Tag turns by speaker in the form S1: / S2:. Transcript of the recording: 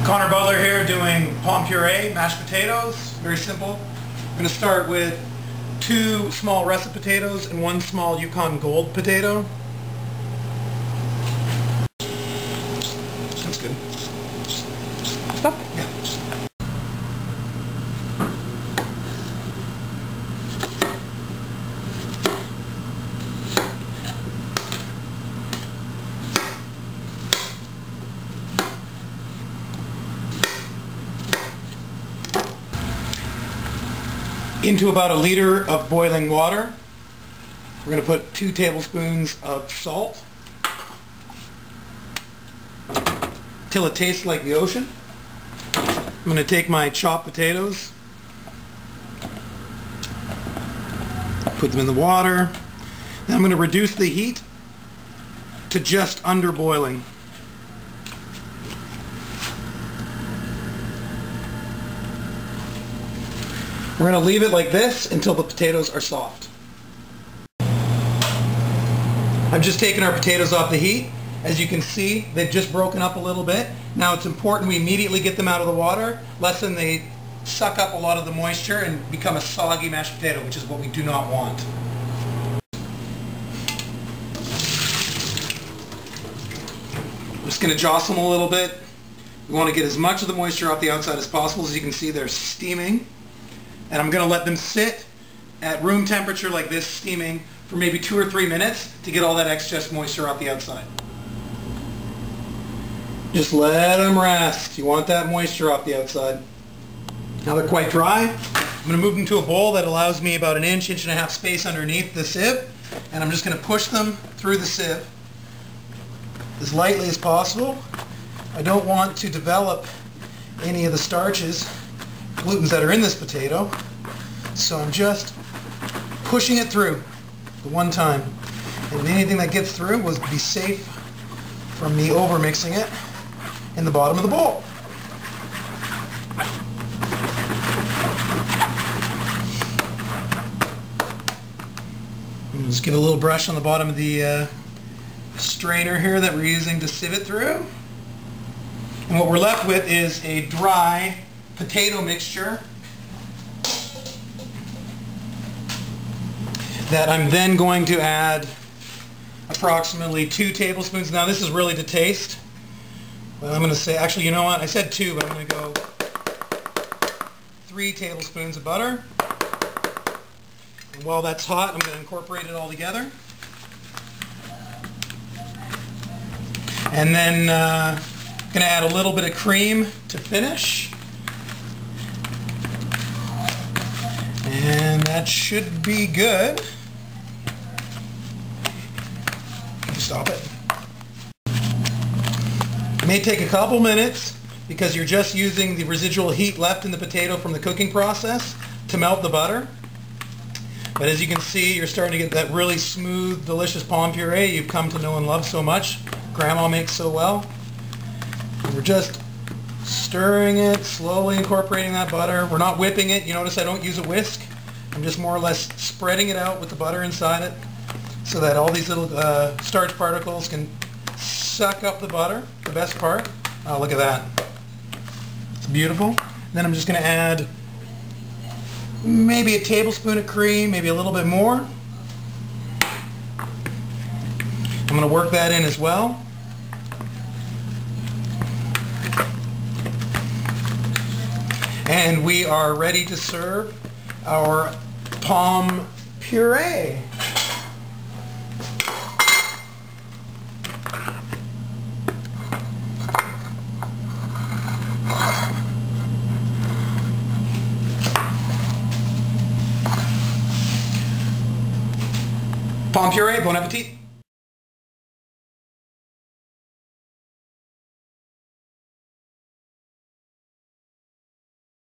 S1: Butler here doing Pommes Puree, mashed potatoes. Very simple. I'm going to start with 2 small russet potatoes and 1 small Yukon Gold potato. That's good. Stop. Yeah. Into about 1 liter of boiling water, we're going to put 2 tablespoons of salt till it tastes like the ocean. I'm going to take my chopped potatoes, put them in the water. Then I'm going to reduce the heat to just under boiling. We're going to leave it like this until the potatoes are soft. I'm just taking our potatoes off the heat. As you can see, they've just broken up a little bit. Now it's important we immediately get them out of the water, lest then they suck up a lot of the moisture and become a soggy mashed potato, which is what we do not want. I'm just going to jostle them a little bit. We want to get as much of the moisture off the outside as possible. As you can see, they're steaming. And I'm going to let them sit at room temperature like this, steaming, for maybe 2 or 3 minutes to get all that excess moisture off the outside. Just let them rest. You want that moisture off the outside. Now they're quite dry. I'm going to move them to a bowl that allows me about 1 inch, 1.5 inch space underneath the sieve. And I'm just going to push them through the sieve as lightly as possible. I don't want to develop any of the starches, glutens that are in this potato, so I'm just pushing it through the one time, and anything that gets through will be safe from me over mixing it in the bottom of the bowl. Just give a little brush on the bottom of the strainer here that we're using to sieve it through, and what we're left with is a dry potato mixture that I'm then going to add approximately 2 tablespoons. Now this is really to taste, but I'm going to say, actually, you know what, I said 2, but I'm going to go 3 tablespoons of butter. And while that's hot, I'm going to incorporate it all together. And then I'm going to add a little bit of cream to finish. And that should be good. Stop it. It may take a couple minutes because you're just using the residual heat left in the potato from the cooking process to melt the butter. But as you can see, you're starting to get that really smooth, delicious Pommes Puree you've come to know and love so much. Grandma makes so well. And we're just stirring it, slowly incorporating that butter. We're not whipping it. You notice I don't use a whisk. I'm just more or less spreading it out with the butter inside it so that all these little starch particles can suck up the butter, the best part. Oh, look at that. It's beautiful. Then I'm just going to add maybe a tablespoon of cream, maybe a little bit more. I'm going to work that in as well. And we are ready to serve our Pommes Puree. Pommes Puree, bon appetit.